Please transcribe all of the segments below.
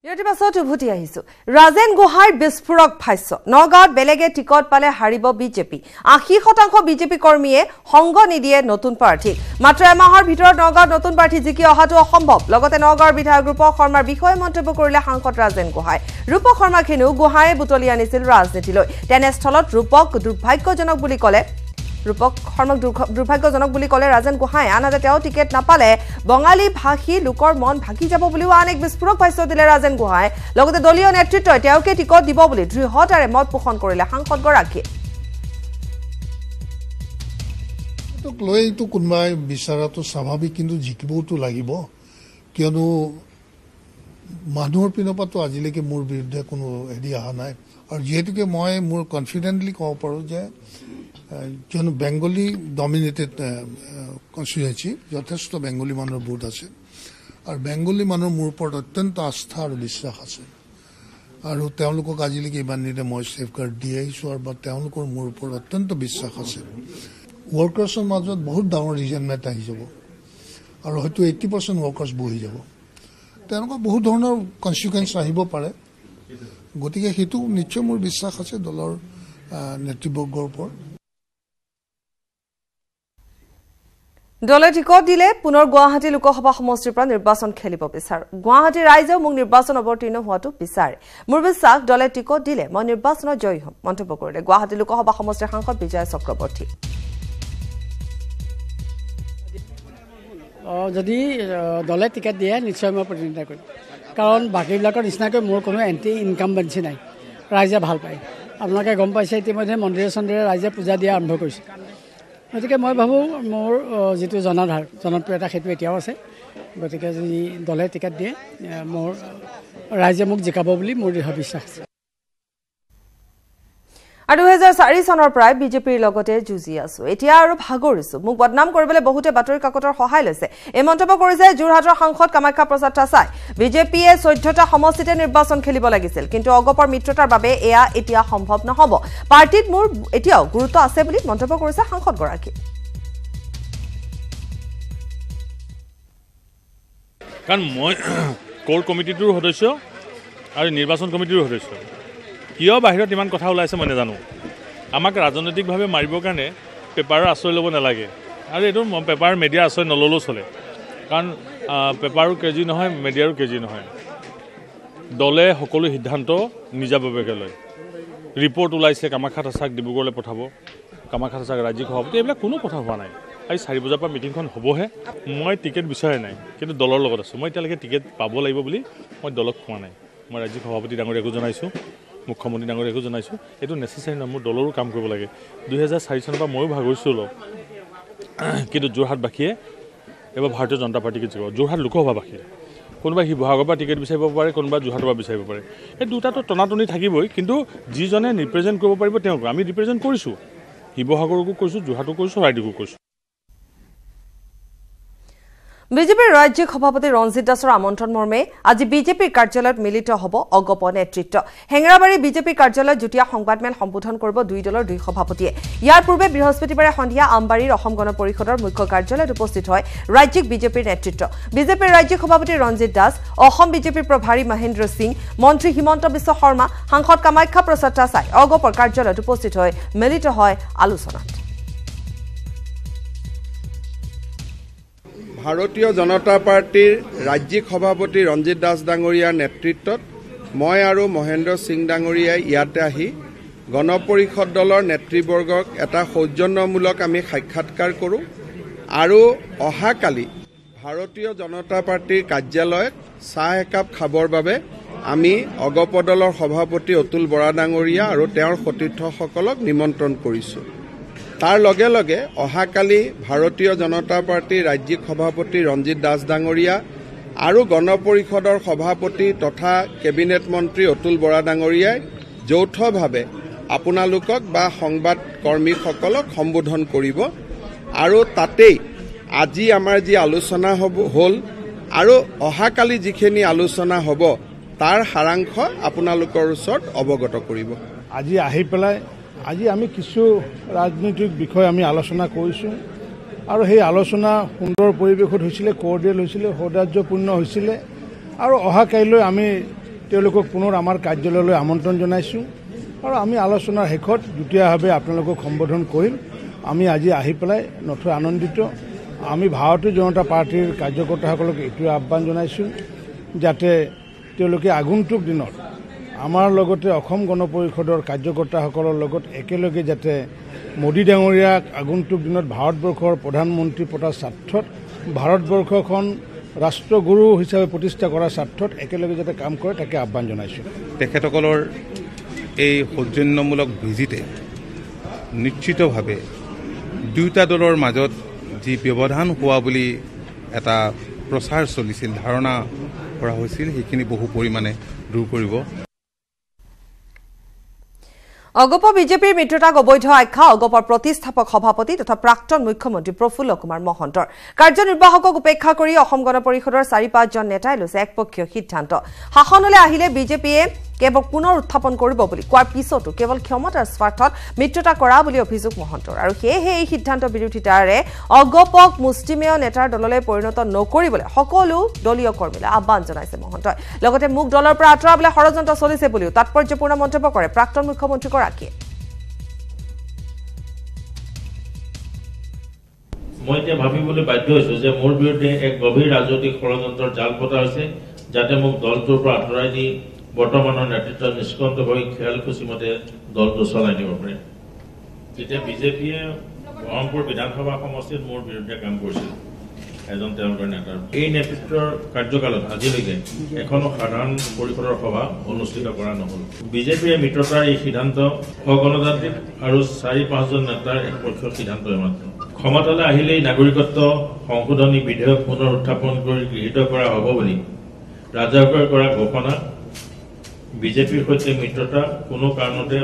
ইয়াৰ পাছত উভতি আহিছো ৰাজেন গোহাঁইৰ বিস্ফোৰক ভাষ্য নগাঁৱত বেলেগে টিকট পালে হাৰিব বিজেপি ৮০% বিজেপি কৰ্মীয়ে সংগ নিদিয়ে নতুন প্ৰাৰ্থী মাত্ৰ এমাহৰ ভিতৰত নগাঁৱত নতুন প্ৰাৰ্থী জিকি অহাটো অসম্ভৱ লগতে নগাঁৱৰ বিধায়ক ৰূপক শৰ্মাৰ বিষয়ে মন্তব্য কৰিলে সাংসদ ৰাজেন গোহাঁই ৰূপক শৰ্মাখিনিও গোহাঁইয়ে বুটলি আনিছিল ৰাজনীতিলৈ তেনেস্থলত ৰূপক দুৰ্ভাগ্যজনক বুলি ক'লে ৰূপক শৰ্মাক দুৰ্ভাগ্যজনক বুলি ক'লে ৰাজেন গোহাঁই আনহাতে তেওঁ টিকেট নাপালে বঙালী ভাষী লোকৰ মন ভাগি যাব বুলিও আন এক বিস্ফোৰক ভাষ্য দিলে ৰাজেন গোহাঁই লগতে দলীয় নেতৃত্বই তেওঁকে টিকট দিব বুলি দৃঢ়তাৰে মত পোষণ কৰিলে সাংসদগৰাকীয়ে লৈতো কোনোবাই বিচাৰাটো স্বাভাৱিক কিন্তু জিকিবওতো লাগিব কিয়নো মানুহৰ পিনৰ পৰাতো আজিলৈকে মোৰ বিৰুদ্ধে কোনো হেৰি অহা নাই আৰু যিহেতুকে মই মোৰ কনফিডেণ্টলি ক'ব পাৰোঁ যে কিয়নো বেংগলী ডমিনেটেড কনষ্টিটুৱেঞ্চি যথেষ্ট বেংগলী মানুহৰ ভোট আছে আৰু বেংগলী মানুহৰ মোৰ ওপৰত অত্যন্ত আস্থা আৰু বিশ্বাস আছে আৰু তেওঁলোকক আজিলৈকে ইমান দিনে মই ছেফগাৰ্ড দি আহিছোঁ আৰু তেওঁলোকৰ মোৰ ওপৰত অত্যন্ত বিশ্বাস আছে ৱৰ্কাৰ্ছৰ মাজত বহুত ডাঙৰ ৰিজনমেণ্ট আহি যাব আৰু হয়তো 80% ৱৰ্কাৰ্ছ বহি যাব তেওঁলোকৰ বহুত ধৰণৰ কনচিকুৱেঞ্চ আহিব পাৰে গতিকে সেইটো নিশ্চয় মোৰ বিশ্বাস আছে দলৰ নেতৃবৰ্গৰ ওপৰত দলে টিকট দিলে পুনৰ গুৱাহাটী লোকসভা সমষ্টিৰ পৰা নিৰ্বাচন খেলিব বিচাৰো গুৱাহাটীৰ ৰাইজেও মোক নিৰ্বাচন অৱতীৰ্ণ হোৱাটো বিচাৰে মোৰ বিশ্বাস দলে টিকট দিলে মই নিৰ্বাচনত জয়ী হ'ম মন্তব্য কৰিলে গুৱাহাটী লোকসভা সমষ্টিৰ সাংসদ বিজয় চক্ৰৱৰ্তী যদি দলে টিকেট দিয়ে নিশ্চয় মই প্ৰতিনিধিত্ব কৰিম কাৰণ বাকীবিলাকৰ নিচিনাকৈ মোৰ কোনো এণ্টি ইনকামবেঞ্চি নাই ৰাইজে ভাল পায় আপোনালোকে গম পাইছে ইতিমধ্যে মন্দিৰে চন্দিৰে ৰাইজে পূজা দিয়া আৰম্ভ কৰিছে গতিকে মই ভাবোঁ মোৰ যিটো জনপ্ৰিয়তা সেইটো এতিয়াও আছে গতিকে যদি দলে টিকেট দিয়ে মোৰ ৰাইজে মোক জিকাব বুলি মোৰ দৃঢ় বিশ্বাস আছে আৰু 2004 চনৰ পৰাই বিজেপিৰ লগতে যুঁজি আছো এতিয়া আৰু ভাগৰিছো মোক বদনাম কৰিবলৈ বহুতে বাতৰি কাকতৰ সহায় লৈছে এই মন্তব্য কৰিছে যোৰহাটৰ সাংসদ কামাখ্যা প্ৰসাদ তাছাই বিজেপিয়ে 14টা সমষ্টিতে নিৰ্বাচন খেলিব লাগিছিল কিন্তু অগপৰ মিত্ৰতাৰ বাবে এয়া এতিয়া সম্ভৱ নহব পাৰ্টিত মোৰ এতিয়াও গুৰুত্ব আছে বুলি মন্তব্য কৰিছে সাংসদগৰাকী কাৰণ মই কোৰ কমিটিটোৰ সদস্য আৰু নিৰ্বাচন কমিটিৰ সদস্য কিয় বাহিৰত ইমান কথা ওলাইছে মই নাজানো আমাক ৰাজনৈতিকভাৱে মাৰিবৰ কাৰণে পেপাৰৰ আশ্ৰয় ল'ব নালাগে আৰু এইটো পেপাৰ মিডিয়াৰ আশ্ৰয় নল'লেও চলে কাৰণ পেপাৰো কেজি নহয় মিডিয়াৰো কেজি নহয় দলে সকলো সিদ্ধান্ত নিজাববীয়াকৈ লয় ৰিপৰ্ট ওলাইছে কামাখ্যা তাছাক ডিব্ৰুগড়লৈ পঠাব কামাখ্যা তাছাক ৰাজ্যিক সভাপতি এইবিলাক কোনো কথা হোৱা নাই আজি 4 বজাৰ পৰা মিটিংখন হ'বহে মই টিকেট বিচাৰে নাই কিন্তু দলৰ লগত আছোঁ মই এতিয়ালৈকে টিকেট পাব লাগিব বুলি মই দলক কোৱা নাই মই ৰাজ্যিক সভাপতি ডাঙৰীয়াকো জনাইছোঁ মুখ্যমন্ত্ৰী ডাঙৰীয়াকো জনাইছোঁ এইটো নেচেচাৰী নহয় মোৰ দলৰো কাম কৰিব লাগে 2004 চনৰ পৰা ময়ো ভাগৰিছোঁ অলপ কিন্তু যোৰহাটবাসীয়ে এবাৰ ভাৰতীয় জনতা পাৰ্টিকে জিকাব যোৰহাট লোকসভাবাসীয়ে কোনোবা শিৱসাগৰৰ পৰা টিকেট বিচাৰিব পাৰে কোনোবা যোৰহাটৰ পৰা বিচাৰিব পাৰে এই দুটাতো টনাটনি থাকিবই কিন্তু যিজনে ৰিপ্ৰেজেণ্ট কৰিব পাৰিব তেওঁক আমি ৰিপ্ৰেজেণ্ট কৰিছোঁ শিৱসাগৰকো কৰিছোঁ যোৰহাটকো কৰিছোঁ চৰাইদেউকো কৰিছোঁ বিজেপিৰ ৰাজ্যিক সভাপতি ৰঞ্জিত দাসৰ আমন্ত্ৰণ মৰ্মে আজি বিজেপিৰ কাৰ্যালয়ত মিলিত হ'ব অগপ নেতৃত্ব হেংৰাবাৰী বিজেপি কাৰ্যালয়ত যুটীয়া সংবাদমেল সম্বোধন কৰিব দুই দলৰ দুই সভাপতিয়ে ইয়াৰ পূৰ্বে বৃহস্পতিবাৰে সন্ধিয়া আমবাৰীৰ অসম গণ পৰিষদৰ মুখ্য কাৰ্যালয়ত উপস্থিত হয় ৰাজ্যিক বিজেপিৰ নেতৃত্ব বিজেপিৰ ৰাজ্যিক সভাপতি ৰঞ্জিত দাস অসম বিজেপিৰ প্ৰভাৰী মহেন্দ্ৰ সিং মন্ত্ৰী হিমন্ত বিশ্ব শৰ্মা সাংসদ কামাখ্যা প্ৰসাদ তাছাই অগপৰ কাৰ্যালয়ত উপস্থিত হৈ মিলিত হয় আলোচনাত ভাৰতীয় জনতা পাৰ্টিৰ ৰাজ্যিক সভাপতি ৰঞ্জিত দাস ডাঙৰীয়াৰ নেতৃত্বত মই আৰু মহেন্দ্ৰ সিং ডাঙৰীয়াই ইয়াতে আহি গণ পৰিষদ দলৰ নেতৃবৰ্গক এটা সৌজন্যমূলক আমি সাক্ষাৎকাৰ কৰোঁ আৰু অহাকালি ভাৰতীয় জনতা পাৰ্টিৰ কাৰ্যালয়ত চাহ একাপ খাবৰ বাবে আমি অগপ দলৰ সভাপতি অতুল বৰা ডাঙৰীয়া আৰু তেওঁৰ সতীৰ্থসকলক নিমন্ত্ৰণ কৰিছোঁ তাৰ লগে লগে অহাকালি ভাৰতীয় জনতা পাৰ্টিৰ ৰাজ্যিক সভাপতি ৰঞ্জিত দাস ডাঙৰীয়া আৰু গণ পৰিষদৰ সভাপতি তথা কেবিনেট মন্ত্ৰী অতুল বৰা ডাঙৰীয়াই যৌথভাৱে আপোনালোকক বা সংবাদ কৰ্মীসকলক সম্বোধন কৰিব আৰু তাতেই আজি আমাৰ যি আলোচনা হ'ল আৰু অহাকালি যিখিনি আলোচনা হ'ব তাৰ সাৰাংশ আপোনালোকৰ ওচৰত অৱগত কৰিব আজি আহি পেলাই আজি আমি কিছু ৰাজনৈতিক বিষয় আমি আলোচনা কৰিছোঁ আৰু সেই আলোচনা সুন্দৰ পৰিৱেশত হৈছিলে কোঅৰ্ডিনেট হৈছিলে সৌহাৰ্দ্যপূৰ্ণ হৈছিলে আৰু অহা কাইলৈ আমি তেওঁলোকক পুনৰ আমাৰ কাৰ্যালয়লৈ আমন্ত্ৰণ জনাইছোঁ আৰু আমি আলোচনাৰ শেষত যুটীয়াভাৱে আপোনালোকক সম্বোধন কৰিম। আমি আজি আহি পেলাই নথৈ আনন্দিত। আমি ভাৰতীয় জনতা পাৰ্টীৰ কাৰ্যকৰ্তাসকলক এইটোৱে আহ্বান জনাইছোঁ যাতে তেওঁলোকে আগন্তুক দিনত আমাৰ লগতে অসম গণ পৰিষদৰ কাৰ্যকৰ্তাসকলৰ লগত একেলগে যাতে মোদী ডাঙৰীয়াক আগন্তুক দিনত ভাৰতবৰ্ষৰ প্ৰধানমন্ত্ৰী পতাৰ স্বাৰ্থত ভাৰতবৰ্ষখন ৰাষ্ট্ৰগুৰু হিচাপে প্ৰতিষ্ঠা কৰাৰ স্বাৰ্থত একেলগে যাতে কাম কৰে তাকে আহ্বান জনাইছোঁ। তেখেতসকলৰ এই সৌজন্যমূলক ভিজিটে নিশ্চিতভাৱে দুয়োটা দলৰ মাজত যি ব্যৱধান হোৱা বুলি এটা প্ৰচাৰ চলিছিল, ধাৰণা কৰা হৈছিল, সেইখিনি বহু পৰিমাণে দূৰ কৰিব। অগপ বিজেপিৰ মিত্ৰতাক অবৈধ আখ্যা অগপৰ প্ৰতিষ্ঠাপক সভাপতি তথা প্ৰাক্তন মুখ্যমন্ত্ৰী প্ৰফুল্ল কুমাৰ মহন্তৰ। কাৰ্যনিৰ্বাহকক উপেক্ষা কৰি অসম গণ পৰিষদৰ ৪-৫জন নেতাই লৈছে একপক্ষীয় সিদ্ধান্ত। শাসনলৈ আহিলে বিজেপিয়ে কেৱল পুনৰ উত্থাপন কৰিব বুলি কোৱাৰ পিছতো কেৱল ক্ষমতাৰ স্বাৰ্থত মিত্ৰতা কৰা বুলি অভিযোগ মহন্তৰ। আৰু সেয়েহে এই সিদ্ধান্ত বিৰোধিতাৰে অগপক মুষ্টিমেয় নেতাৰ দললৈ পৰিণত নকৰিবলৈ সকলো দলীয় কৰ্মীলৈ আহ্বান জনাইছে মহন্তই। লগতে মোক দলৰ পৰা আঁতৰাবলৈ ষড়যন্ত্ৰ চলিছে বুলিও তাৎপৰ্যপূৰ্ণ মন্তব্য কৰে প্ৰাক্তন মুখ্যমন্ত্ৰীগৰাকীয়ে। মই এতিয়া ভাবিবলৈ বাধ্য হৈছো যে মোৰ বিৰুদ্ধে এক গভীৰ ৰাজনৈতিক ষড়যন্ত্ৰৰ জাল পতা হৈছে, যাতে মোক দলটোৰ পৰা আঁতৰাই দি বৰ্তমানৰ নেতৃত্ব নিষ্কন্ত হৈ খেয়ালখুচি মতে দলটো চলাই দিব পাৰে। যেতিয়া বিজেপিয়ে বহৰমপুৰ বিধানসভা সমষ্টিত মোৰ বিৰুদ্ধে কাম কৰিছিল এজন তেওঁলোকৰ নেতাৰ, এই নেতৃত্বৰ কাৰ্যকালত আজিলৈকে এখনো সাধাৰণ পৰিষদৰ সভা অনুষ্ঠিত কৰা নহল। বিজেপিয়ে মিত্ৰতাৰ এই সিদ্ধান্ত অগণতান্ত্ৰিক আৰু ৪-৫জন নেতাৰ একপক্ষীয় সিদ্ধান্তই মাত্ৰ। ক্ষমতালৈ আহিলেই নাগৰিকত্ব সংশোধনী বিধেয়ক পুনৰ উত্থাপন কৰি গৃহীত কৰা হ'ব বুলি ৰাজহুৱাকৈ কৰা ঘোষণা বিজেপিৰ সৈতে মিত্ৰতা কোনো কাৰণতে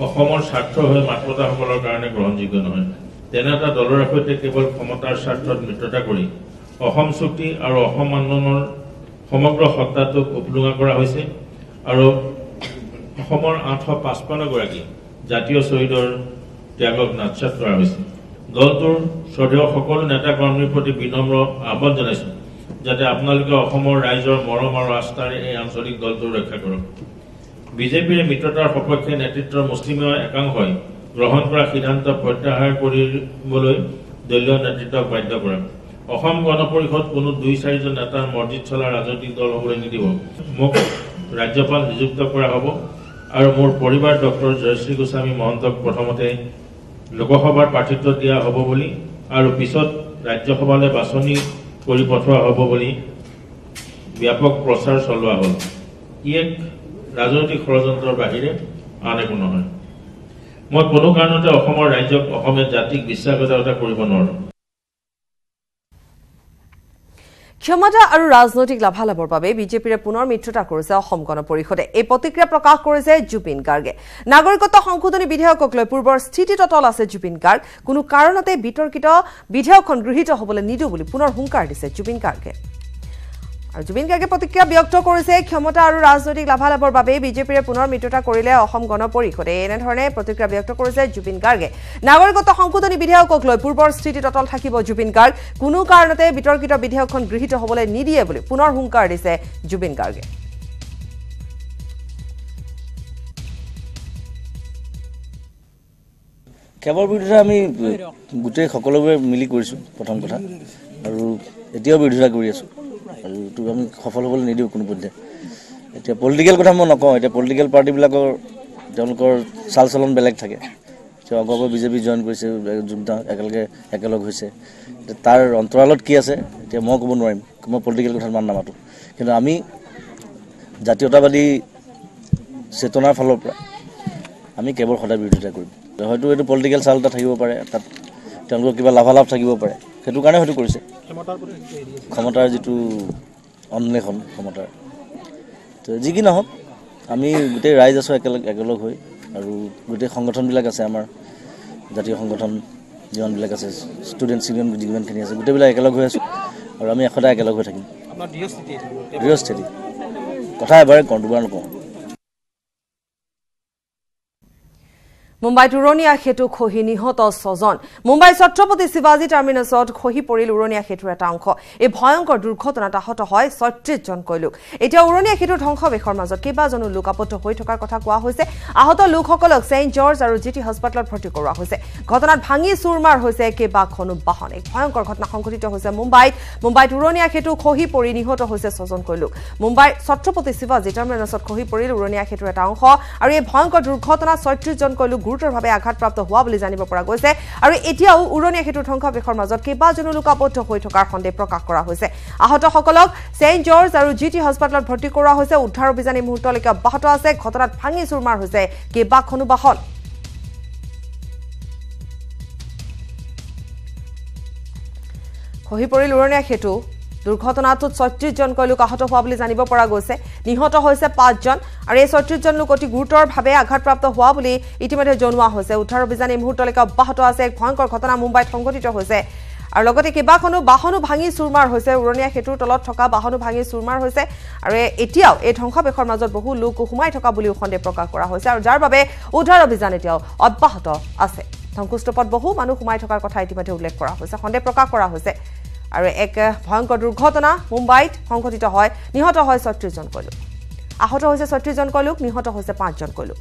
অসমৰ স্বাৰ্থ হৈ মাতপতাসকলৰ কাৰণে গ্ৰহণযোগ্য নহয়। তেনে এটা দলৰ সৈতে কেৱল ক্ষমতাৰ স্বাৰ্থত মিত্ৰতা কৰি অসম চুক্তি আৰু অসম আন্দোলনৰ সমগ্ৰ সত্তাটোক উপলুঙা কৰা হৈছে আৰু অসমৰ ৮৫৫গৰাকী জাতীয় শ্বহীদৰ ত্যাগক নাৎসাৎ কৰা হৈছে। দলটোৰ শ্ৰদ্ধেয় সকলো নেতা কৰ্মীৰ প্ৰতি বিনম্ৰ আহ্বান জনাইছো যাতে আপোনালোকে অসমৰ ৰাইজৰ মৰম আৰু আস্থাৰে এই আঞ্চলিক দলটো ৰক্ষা কৰক। বিজেপিৰ মিত্ৰতাৰ সপক্ষে নেতৃত্বৰ মুষ্টিমেয় একাংশই গ্ৰহণ কৰা সিদ্ধান্ত প্ৰত্যাহাৰ কৰিবলৈ দলীয় নেতৃত্বক বাধ্য কৰক। অসম গণ পৰিষদ কোনো ২-৪জন নেতাৰ মৰ্জিত চলা ৰাজনৈতিক দল হ'বলৈ নিদিব। মোক ৰাজ্যপাল নিযুক্ত কৰা হ'ব আৰু মোৰ পৰিবাৰ ডক্টৰ জয়শ্ৰী গোস্বামী মহন্তক প্ৰথমতে লোকসভাৰ প্ৰাৰ্থিত্ব দিয়া হ'ব বুলি আৰু পিছত ৰাজ্যসভালৈ বাছনি কৰি পঠোৱা হ'ব বুলি ব্যাপক প্ৰচাৰ চলোৱা হ'ল। ই এক ৰাজনৈতিক ষড়যন্ত্ৰৰ বাহিৰে আন একো নহয়। মই কোনো কাৰণতে অসমৰ ৰাজ্যক অসমীয়া জাতিক বিশ্বাসঘাতকতা কৰিব নোৱাৰো। ক্ষমতা আৰু ৰাজনৈতিক লাভালাভৰ বাবে বিজেপিৰে পুনৰ মিত্ৰতা কৰিছে অসম গণ পৰিষদে। এই প্ৰতিক্ৰিয়া প্ৰকাশ কৰিছে জুবিন গাৰ্গে। নাগৰিকত্ব সংশোধনী বিধেয়কক লৈ পূৰ্বৰ স্থিতিত অটল আছে জুবিন গাৰ্গ। কোনো কাৰণতে বিতৰ্কিত বিধেয়কখন গৃহীত হ'বলৈ নিদিওঁ বুলি পুনৰ হুংকাৰ দিছে জুবিন গাৰ্গে। আৰু জুবিন গাৰ্গে প্ৰতিক্ৰিয়া ব্যক্ত কৰিছে ক্ষমতা আৰু ৰাজনৈতিক লাভালাভৰ বাবে বিজেপিৰে পুনৰ মিত্ৰতা কৰিলে অসম গণ পৰিষদে। এনেধৰণে প্ৰতিক্ৰিয়া ব্যক্ত কৰিছে জুবিন গাৰ্গে। নাগৰিকত্ব সংশোধনী বিধেয়কক লৈ পূৰ্বৰ স্থিতিত অটল থাকিব জুবিন গাৰ্গ। কোনো কাৰণতে বিতৰ্কিত বিধেয়কখন গৃহীত হ'বলৈ নিদিয়ে বুলি পুনৰ হুংকাৰ দিছে জুবিন গাৰ্গে। কেৱল বিৰোধিতা আমি গোটেই সকলোবোৰে মিলি কৰিছোঁ প্ৰথম কথা, আৰু এতিয়াও বিৰোধিতা কৰি আছোঁ আৰু এইটো আমি সফল হ'বলৈ নিদিওঁ কোনো পধ্যে। এতিয়া পলিটিকেল কথা মই নকওঁ, এতিয়া পলিটিকেল পাৰ্টিবিলাকৰ তেওঁলোকৰ চাল চলন বেলেগ থাকে। এতিয়া অগপ বিজেপি জইন কৰিছে, যোগদান একেলগ হৈছে, তাৰ অন্তৰালত কি আছে এতিয়া মই ক'ব নোৱাৰিম। মই পলিটিকেল কথাত মান নামাতো, কিন্তু আমি জাতীয়তাবাদী চেতনাৰ ফালৰ পৰা আমি কেৱল সদায় বিৰোধিতা কৰিম। হয়তো এইটো পলিটিকেল চাল এটা থাকিব পাৰে, তাত তেওঁলোকৰ কিবা লাভালাভ থাকিব পাৰে, সেইটো কাৰণে হয়তো কৰিছে। ক্ষমতাৰ যিটো অন্বেষণ ক্ষমতাৰ, তো যি কি নহওক আমি গোটেই ৰাইজ আছোঁ একেলগ হৈ, আৰু গোটেই সংগঠনবিলাক আছে আমাৰ জাতীয় সংগঠন যিমানবিলাক আছে, ষ্টুডেণ্টছ ইউনিয়ন যিমানখিনি আছে, গোটেইবিলাক একেলগ হৈ আছোঁ আৰু আমি সদায় একেলগ হৈ থাকিম। দৃঢ়স্থিতি কথা এবাৰে কওঁ, দুবাৰ নকওঁ। মুম্বাইত উৰণীয়া সেতু খহি নিহত 6জন মুম্বাই ছত্ৰপতি শিৱাজী টাৰ্মিনাছত খহি পৰিল উৰণীয়া সেতুৰ এটা অংশ এই ভয়ংকৰ দুৰ্ঘটনাত আহত হয় ৩৬ জন কৈলোক এতিয়া উৰণীয়া সেতুৰ ধ্বংসবেশৰ মাজত কেইবাজনো লোক আবদ্ধ হৈ থকাৰ কথা কোৱা হৈছে আহত লোকসকলক সেইণ্ট জৰ্জ আৰু জিটি হস্পিটেলত ভৰ্তি কৰোৱা হৈছে ঘটনাত ভাঙি চুৰমাৰ হৈছে কেইবাখনো বাহন এক ভয়ংকৰ ঘটনা সংঘটিত হৈছে মুম্বাইত উৰণীয়া সেতু খহি পৰি নিহত হৈছে 6জন কৈলোক মুম্বাইৰ ছত্ৰপতি শিৱাজী টাৰ্মিনাছত খহি পৰিল উৰণীয়া সেতুৰ এটা অংশ আৰু এই ভয়ংকৰ দুৰ্ঘটনাত ৩৬ জন কৈলোক গুৰুতৰভাৱে আঘাতপ্ৰাপ্ত হোৱা বুলি জানিব পৰা গৈছে আৰু এতিয়াও উৰণীয়া সেতুৰ ধ্বংসবেশৰ মাজত কেইবাজনো লোক আবদ্ধ হৈ থকাৰ সন্দেহ প্ৰকাশ কৰা হৈছে আহতসকলক সেইণ্ট জৰ্জ আৰু জিটি হস্পিটেলত ভৰ্তি কৰোৱা হৈছে উদ্ধাৰ অভিযান এই মুহূৰ্তলৈকে অব্যাহত আছে ঘটনাত ভাঙি চুৰমাৰ হৈছে কেইবাখনো বাহন খহি পৰিল উৰণীয়া সেতু দুৰ্ঘটনাটোত ৩৬ জন কৈলোক আহত হোৱা বুলি জানিব পৰা গৈছে নিহত হৈছে 5 জন আৰু এই ৩৬ জন লোক অতি গুৰুতৰভাৱে আঘাতপ্ৰাপ্ত হোৱা বুলি ইতিমধ্যে জনোৱা হৈছে উদ্ধাৰ অভিযান এই মুহূৰ্তলৈকে অব্যাহত আছে এক ভয়ংকৰ ঘটনা মুম্বাইত সংঘটিত হৈছে আৰু লগতে কেইবাখনো বাহনো ভাঙি চুৰমাৰ হৈছে উৰণীয়া সেতুৰ তলত থকা বাহনো ভাঙি চুৰমাৰ হৈছে আৰু এতিয়াও এই ধ্বংসবেশৰ মাজত বহু লোক সোমাই থকা বুলিও সন্দেহ প্ৰকাশ কৰা হৈছে আৰু যাৰ বাবে উদ্ধাৰ অভিযান এতিয়াও অব্যাহত আছে ধ্বংসস্তূপত বহু মানুহ সোমাই থকাৰ কথা ইতিমধ্যে উল্লেখ কৰা হৈছে সন্দেহ প্ৰকাশ কৰা হৈছে আৰু এক ভয়ংকৰ দুৰ্ঘটনা মুম্বাইত সংঘটিত হয় নিহত হয় ৩৬ জন কৈলোক আহত হৈছে ৩৬ জন কৈলোক নিহত হৈছে 5 জন কৈলোক